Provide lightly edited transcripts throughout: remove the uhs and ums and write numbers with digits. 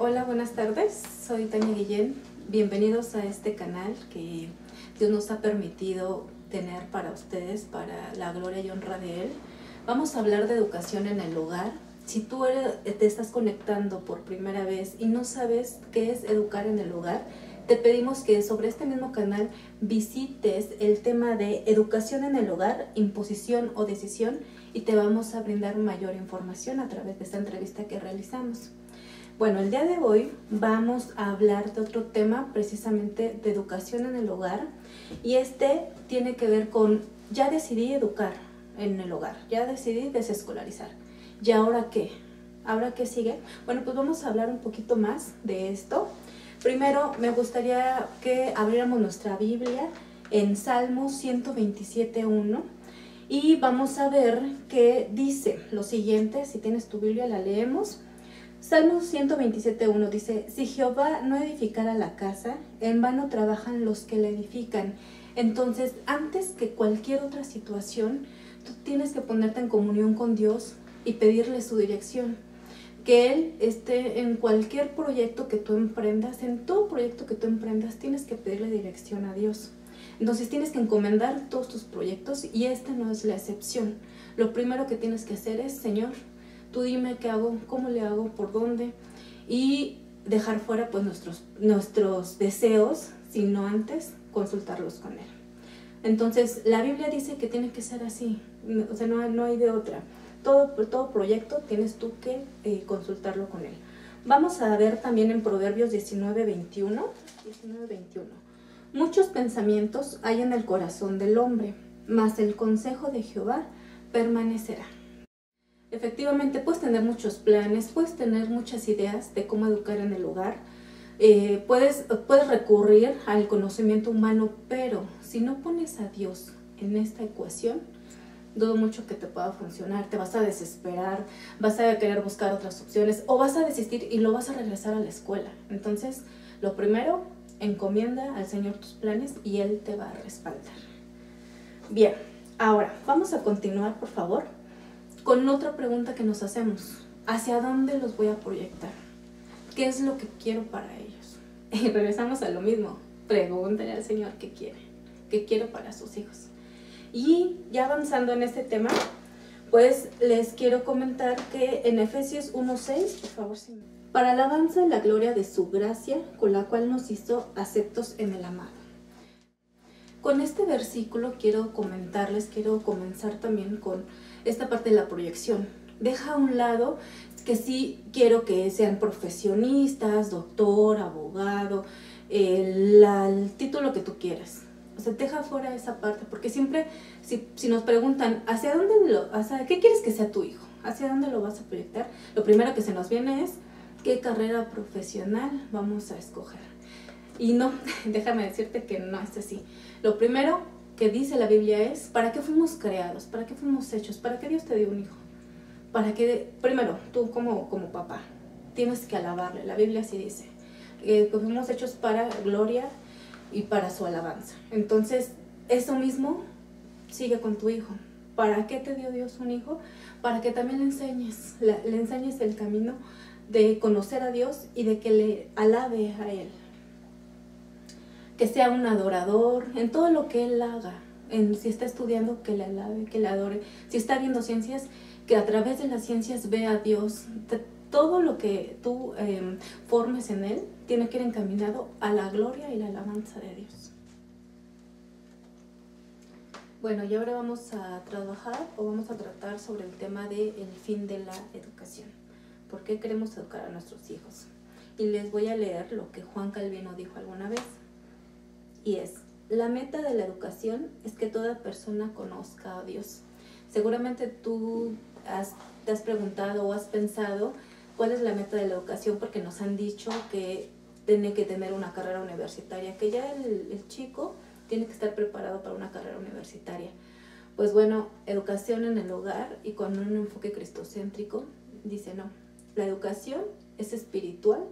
Hola, buenas tardes. Soy Tania Guillén. Bienvenidos a este canal que Dios nos ha permitido tener para ustedes, para la gloria y honra de Él. Vamos a hablar de educación en el hogar. Si tú te estás conectando por primera vez y no sabes qué es educar en el hogar, te pedimos que sobre este mismo canal visites el tema de educación en el hogar, imposición o decisión, y te vamos a brindar mayor información a través de esta entrevista que realizamos. Bueno, el día de hoy vamos a hablar de otro tema, precisamente de educación en el hogar, y este tiene que ver con: ya decidí educar en el hogar, ya decidí desescolarizar. ¿Y ahora qué? ¿Ahora qué sigue? Bueno, pues vamos a hablar un poquito más de esto. Primero, me gustaría que abriéramos nuestra Biblia en Salmos 127:1 y vamos a ver que dice lo siguiente. Si tienes tu Biblia, la leemos. Salmos 127:1 dice: si Jehová no edificara la casa, en vano trabajan los que la edifican. Entonces, antes que cualquier otra situación, tú tienes que ponerte en comunión con Dios y pedirle su dirección. Que Él esté en cualquier proyecto que tú emprendas, en todo proyecto que tú emprendas, tienes que pedirle dirección a Dios. Entonces tienes que encomendar todos tus proyectos y esta no es la excepción. Lo primero que tienes que hacer es: Señor, tú dime qué hago, cómo le hago, por dónde, y dejar fuera pues nuestros deseos, sino antes consultarlos con Él. Entonces la Biblia dice que tiene que ser así, o sea, no hay de otra. Todo proyecto tienes tú que consultarlo con Él. Vamos a ver también en Proverbios 19:21. Muchos pensamientos hay en el corazón del hombre, mas el consejo de Jehová permanecerá. Efectivamente, puedes tener muchos planes, puedes tener muchas ideas de cómo educar en el hogar, puedes recurrir al conocimiento humano, pero si no pones a Dios en esta ecuación, dudo mucho que te pueda funcionar. Te vas a desesperar, vas a querer buscar otras opciones o vas a desistir y lo vas a regresar a la escuela. Entonces, lo primero, encomienda al Señor tus planes y Él te va a respaldar. Bien, ahora vamos a continuar, por favor, con otra pregunta que nos hacemos: ¿hacia dónde los voy a proyectar? ¿Qué es lo que quiero para ellos? Y regresamos a lo mismo: pregúntale al Señor qué quiere para sus hijos. Y ya avanzando en este tema, pues les quiero comentar que en Efesios 1:6, por favor, sí, para alabanza y la gloria de su gracia, con la cual nos hizo aceptos en el amado. Con este versículo quiero comenzar también con esta parte de la proyección. Deja a un lado que sí quiero que sean profesionistas, doctor, abogado, el título que tú quieras. O sea, deja fuera esa parte, porque siempre, si nos preguntan, ¿qué quieres que sea tu hijo? ¿Hacia dónde lo vas a proyectar? Lo primero que se nos viene es: ¿qué carrera profesional vamos a escoger? Y no, déjame decirte que no es así. Lo primero que dice la Biblia es: ¿para qué fuimos creados? ¿Para qué fuimos hechos? ¿Para qué Dios te dio un hijo? Para que, primero, tú como papá, tienes que alabarle. La Biblia así dice, que fuimos hechos para gloria y para su alabanza. Entonces, eso mismo sigue con tu hijo. ¿Para qué te dio Dios un hijo? Para que también le enseñes el camino de conocer a Dios y de que le alabe a Él. Que sea un adorador en todo lo que él haga. Si está estudiando, que le alabe, que le adore. Si está viendo ciencias, que a través de las ciencias vea a Dios. Todo lo que tú formes en él tiene que ir encaminado a la gloria y la alabanza de Dios. Bueno, y ahora vamos a tratar sobre el tema del fin de la educación. ¿Por qué queremos educar a nuestros hijos? Y les voy a leer lo que Juan Calvino dijo alguna vez. Y es: la meta de la educación es que toda persona conozca a Dios. Seguramente tú te has preguntado o has pensado cuál es la meta de la educación, porque nos han dicho que tiene que tener una carrera universitaria, que ya el chico tiene que estar preparado para una carrera universitaria. Pues bueno, educación en el hogar y con un enfoque cristocéntrico, dice no. La educación es espiritual,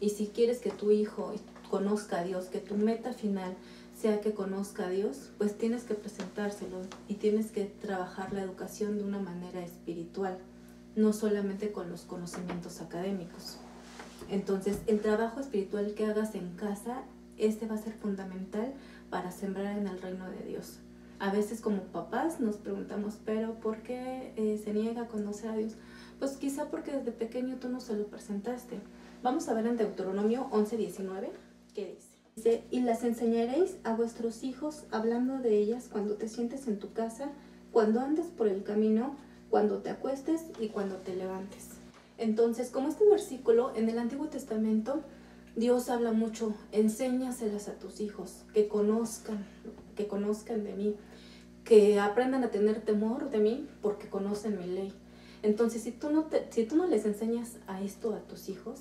y si quieres que tu hijo conozca a Dios, que tu meta final sea que conozca a Dios, pues tienes que presentárselo y tienes que trabajar la educación de una manera espiritual, no solamente con los conocimientos académicos. Entonces, el trabajo espiritual que hagas en casa, este va a ser fundamental para sembrar en el reino de Dios. A veces como papás nos preguntamos, ¿pero por qué se niega a conocer a Dios? Pues quizá porque desde pequeño tú no se lo presentaste. Vamos a ver en Deuteronomio 11:19, ¿qué dice? Dice, y las enseñaréis a vuestros hijos, hablando de ellas cuando te sientes en tu casa, cuando andes por el camino, cuando te acuestes y cuando te levantes. Entonces, como este versículo en el Antiguo Testamento, Dios habla mucho, enséñaselas a tus hijos, que conozcan de mí, que aprendan a tener temor de mí porque conocen mi ley. Entonces, si tú no les enseñas a esto a tus hijos,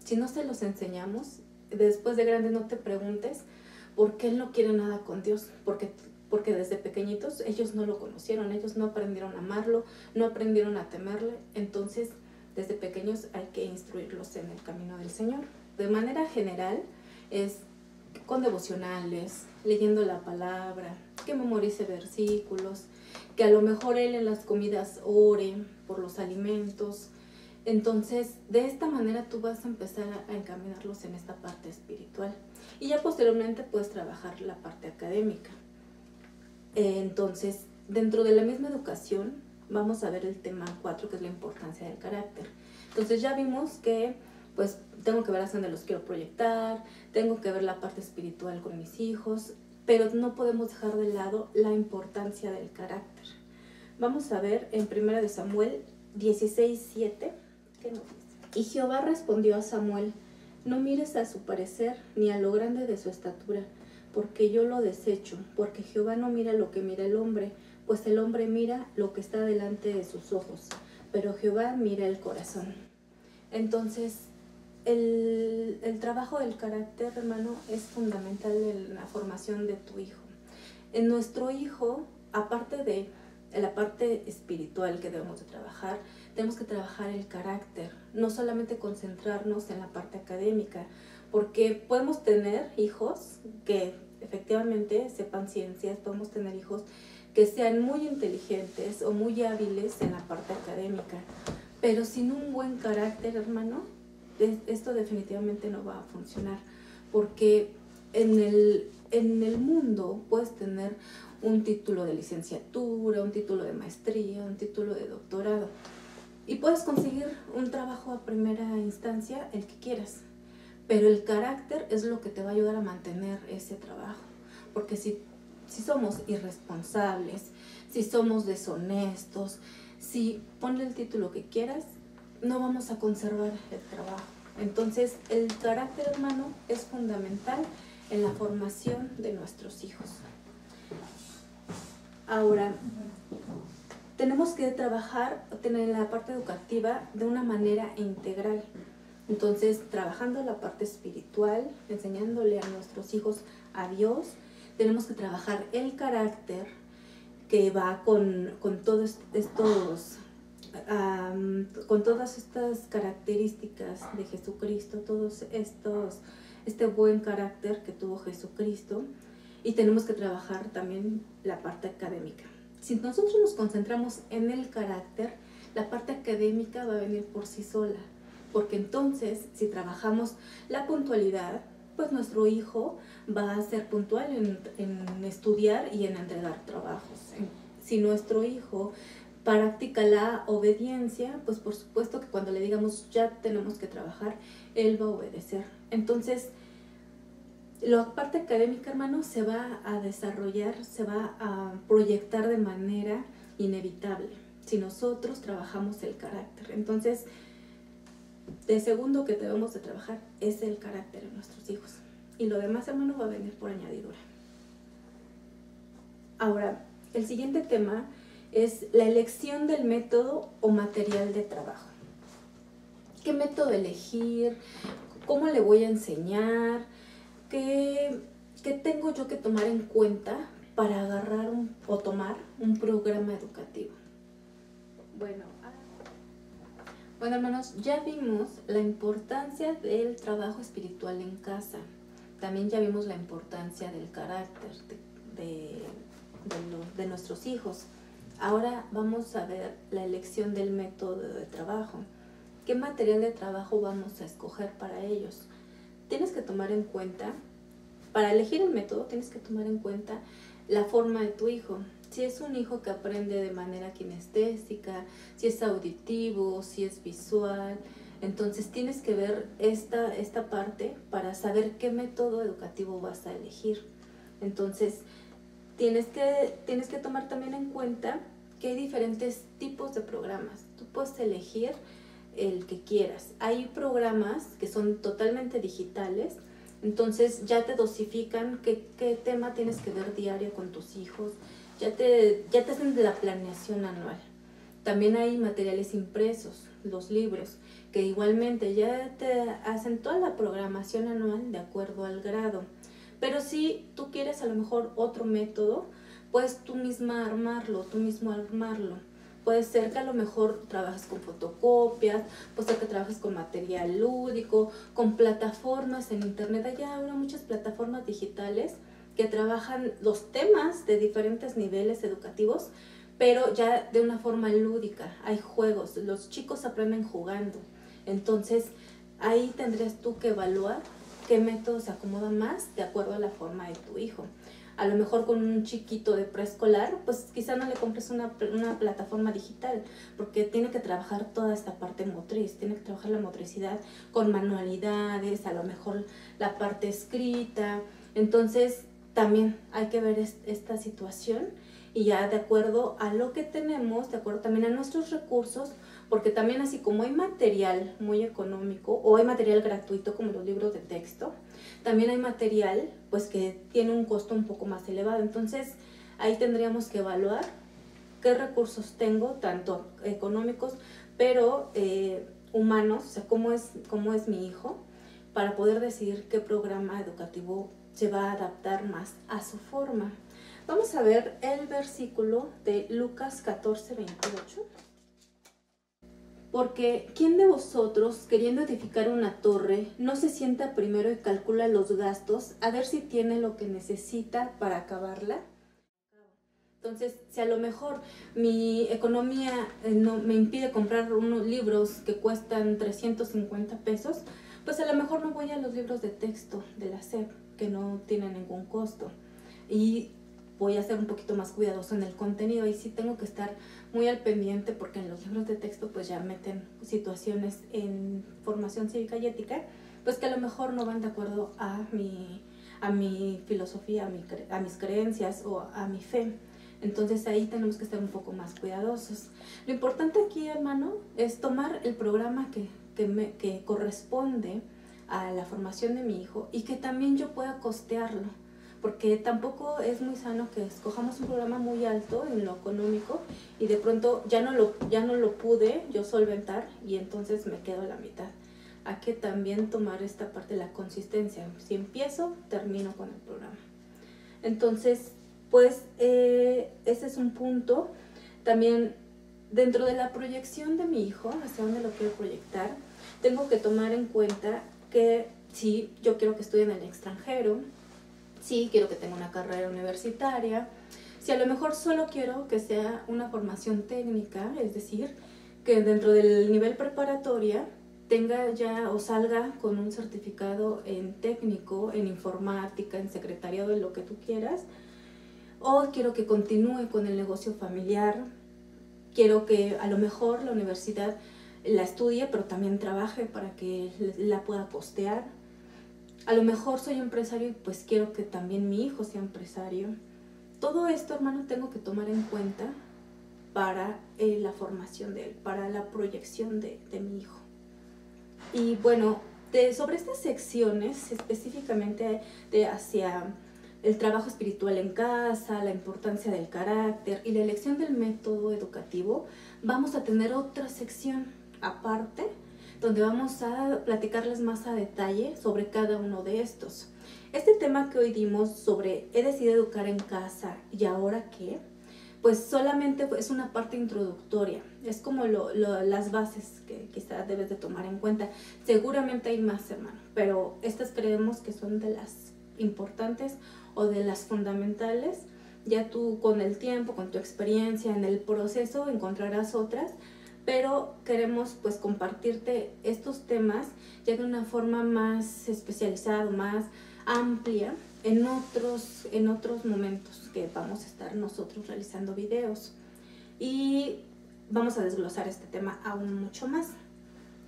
si no se los enseñamos, después de grande no te preguntes por qué él no quiere nada con Dios, porque desde pequeñitos ellos no lo conocieron, ellos no aprendieron a amarlo, no aprendieron a temerle. Entonces, desde pequeños hay que instruirlos en el camino del Señor. De manera general, es con devocionales, leyendo la palabra, que memorice versículos, que a lo mejor él en las comidas ore por los alimentos. Entonces, de esta manera tú vas a empezar a encaminarlos en esta parte espiritual. Y ya posteriormente puedes trabajar la parte académica. Entonces, dentro de la misma educación, vamos a ver el tema 4, que es la importancia del carácter. Entonces, ya vimos que pues tengo que ver hacia dónde los quiero proyectar, tengo que ver la parte espiritual con mis hijos, pero no podemos dejar de lado la importancia del carácter. Vamos a ver en 1 Samuel 16:7, ¿qué nos dice? Y Jehová respondió a Samuel, no mires a su parecer ni a lo grande de su estatura, porque yo lo desecho, porque Jehová no mira lo que mira el hombre, pues el hombre mira lo que está delante de sus ojos, pero Jehová mira el corazón. Entonces, el trabajo del carácter, hermano, es fundamental en la formación de tu hijo. En nuestro hijo, aparte de la parte espiritual que debemos de trabajar, tenemos que trabajar el carácter, no solamente concentrarnos en la parte académica, porque podemos tener hijos que efectivamente sepan ciencias, podemos tener hijos que sean muy inteligentes o muy hábiles en la parte académica, pero sin un buen carácter, hermano, esto definitivamente no va a funcionar, porque en el mundo puedes tener un título de licenciatura, un título de maestría, un título de doctorado, y puedes conseguir un trabajo a primera instancia, el que quieras, pero el carácter es lo que te va a ayudar a mantener ese trabajo, porque si somos irresponsables, si somos deshonestos, si ponle el título que quieras, no vamos a conservar el trabajo. Entonces, el carácter, hermano, es fundamental en la formación de nuestros hijos. Ahora, tenemos que trabajar, tener la parte educativa de una manera integral. Entonces, trabajando la parte espiritual, enseñándole a nuestros hijos a Dios, tenemos que trabajar el carácter que va con todos estos... con todas estas características de Jesucristo, este buen carácter que tuvo Jesucristo, y tenemos que trabajar también la parte académica. Si nosotros nos concentramos en el carácter, la parte académica va a venir por sí sola, porque entonces si trabajamos la puntualidad, pues nuestro hijo va a ser puntual en estudiar y en entregar trabajos. Si nuestro hijo practica la obediencia, pues por supuesto que cuando le digamos ya tenemos que trabajar, él va a obedecer. Entonces, la parte académica, hermano, se va a desarrollar, se va a proyectar de manera inevitable si nosotros trabajamos el carácter. Entonces, de segundo que debemos de trabajar es el carácter de nuestros hijos. Y lo demás, hermano, va a venir por añadidura. Ahora, el siguiente tema es la elección del método o material de trabajo. ¿Qué método elegir? ¿Cómo le voy a enseñar? ¿Qué tengo yo que tomar en cuenta para agarrar o tomar un programa educativo? Bueno, hermanos, ya vimos la importancia del trabajo espiritual en casa. También ya vimos la importancia del carácter de nuestros hijos. Ahora vamos a ver la elección del método de trabajo. qué material de trabajo vamos a escoger para ellos. Tienes que tomar en cuenta, para elegir el método, tienes que tomar en cuenta la forma de tu hijo. Si es un hijo que aprende de manera kinestésica, si es auditivo, si es visual, entonces tienes que ver esta parte para saber qué método educativo vas a elegir. Entonces tienes que tomar también en cuenta que hay diferentes tipos de programas. Tú puedes elegir el que quieras. Hay programas que son totalmente digitales, entonces ya te dosifican qué tema tienes que ver diario con tus hijos, ya te hacen la planeación anual. También hay materiales impresos, los libros, que igualmente ya te hacen toda la programación anual de acuerdo al grado. Pero si tú quieres a lo mejor otro método, puedes tú mismo armarlo. Puede ser que a lo mejor trabajes con fotocopias, puede ser que trabajes con material lúdico, con plataformas en internet. Hay ahora muchas plataformas digitales que trabajan los temas de diferentes niveles educativos, pero ya de una forma lúdica. Hay juegos, los chicos aprenden jugando. Entonces ahí tendrías tú que evaluar qué método se acomoda más de acuerdo a la forma de tu hijo. A lo mejor con un chiquito de preescolar, pues quizá no le compres una plataforma digital, porque tiene que trabajar toda esta parte motriz, tiene que trabajar la motricidad con manualidades, a lo mejor la parte escrita. Entonces también hay que ver esta situación y ya de acuerdo a lo que tenemos, de acuerdo también a nuestros recursos, porque también así como hay material muy económico o hay material gratuito como los libros de texto, también hay material pues que tiene un costo un poco más elevado. Entonces ahí tendríamos que evaluar qué recursos tengo, tanto económicos, pero humanos, o sea, cómo es mi hijo, para poder decidir qué programa educativo se va a adaptar más a su forma. Vamos a ver el versículo de Lucas 14:28. Porque ¿quién de vosotros, queriendo edificar una torre, no se sienta primero y calcula los gastos a ver si tiene lo que necesita para acabarla? Entonces, si a lo mejor mi economía no me impide comprar unos libros que cuestan 350 pesos, pues a lo mejor no voy a los libros de texto de la SEP, que no tienen ningún costo. Y voy a ser un poquito más cuidadoso en el contenido y sí tengo que estar muy al pendiente, porque en los libros de texto pues ya meten situaciones en formación cívica y ética, pues que a lo mejor no van de acuerdo a mi filosofía, a mis creencias o a mi fe. Entonces ahí tenemos que estar un poco más cuidadosos. Lo importante aquí, hermano, es tomar el programa que corresponde a la formación de mi hijo y que también yo pueda costearlo, porque tampoco es muy sano que escojamos un programa muy alto en lo económico y de pronto ya no lo pude yo solventar y entonces me quedo a la mitad. Hay que también tomar esta parte de la consistencia. Si empiezo, termino con el programa. Entonces, pues ese es un punto. También dentro de la proyección de mi hijo, hacia dónde lo quiero proyectar, tengo que tomar en cuenta que si yo quiero que estudie en el extranjero, sí, quiero que tenga una carrera universitaria, si a lo mejor solo quiero que sea una formación técnica, es decir, que dentro del nivel preparatoria tenga ya o salga con un certificado en técnico, en informática, en secretariado, en lo que tú quieras, o quiero que continúe con el negocio familiar, quiero que a lo mejor la universidad la estudie, pero también trabaje para que la pueda costear. A lo mejor soy empresario y pues quiero que también mi hijo sea empresario. Todo esto, hermano, tengo que tomar en cuenta para la formación de él, para la proyección de mi hijo. Y bueno, sobre estas secciones, específicamente hacia el trabajo espiritual en casa, la importancia del carácter y la elección del método educativo, vamos a tener otra sección aparte, donde vamos a platicarles más a detalle sobre cada uno de estos. Este tema que hoy dimos sobre he decidido educar en casa y ahora qué, pues solamente es una parte introductoria, es como las bases que quizás debes de tomar en cuenta. Seguramente hay más, hermano, pero estas creemos que son de las importantes o de las fundamentales. Ya tú con el tiempo, con tu experiencia en el proceso, encontrarás otras, pero queremos pues compartirte estos temas ya de una forma más especializada, más amplia en otros momentos que vamos a estar nosotros realizando videos, y vamos a desglosar este tema aún mucho más.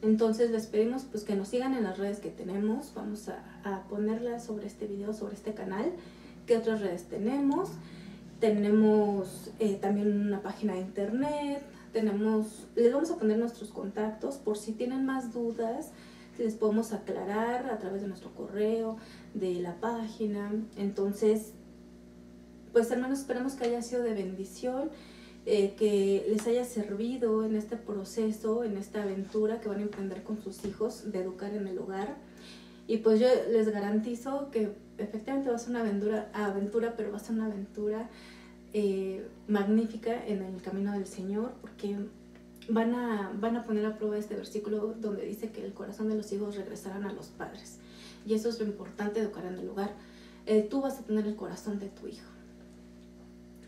Entonces les pedimos pues que nos sigan en las redes que tenemos. Vamos a ponerlas sobre este video, sobre este canal. ¿Qué otras redes tenemos? Tenemos también una página de internet. Les vamos a poner nuestros contactos por si tienen más dudas, les podemos aclarar a través de nuestro correo, de la página. Entonces, pues hermanos, esperamos que haya sido de bendición, que les haya servido en este proceso, en esta aventura que van a emprender con sus hijos de educar en el hogar. Y pues yo les garantizo que efectivamente va a ser una aventura, pero va a ser una aventura magnífica en el camino del Señor, porque van a poner a prueba este versículo donde dice que el corazón de los hijos regresarán a los padres, y eso es lo importante de educar en el hogar. Tú vas a tener el corazón de tu hijo.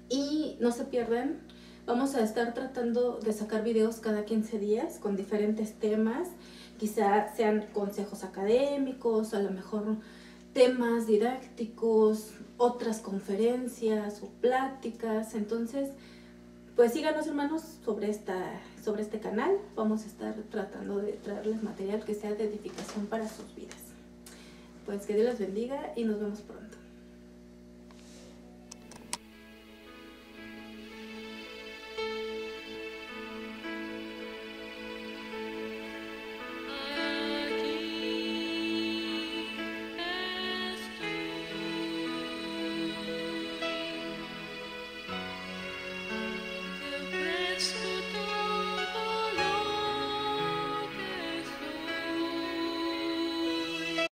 Y no se pierdan, vamos a estar tratando de sacar videos cada 15 días con diferentes temas, quizá sean consejos académicos, a lo mejor temas didácticos, otras conferencias o pláticas. Entonces, pues síganos hermanos sobre este canal. Vamos a estar tratando de traerles material que sea de edificación para sus vidas. Pues que Dios les bendiga y nos vemos pronto.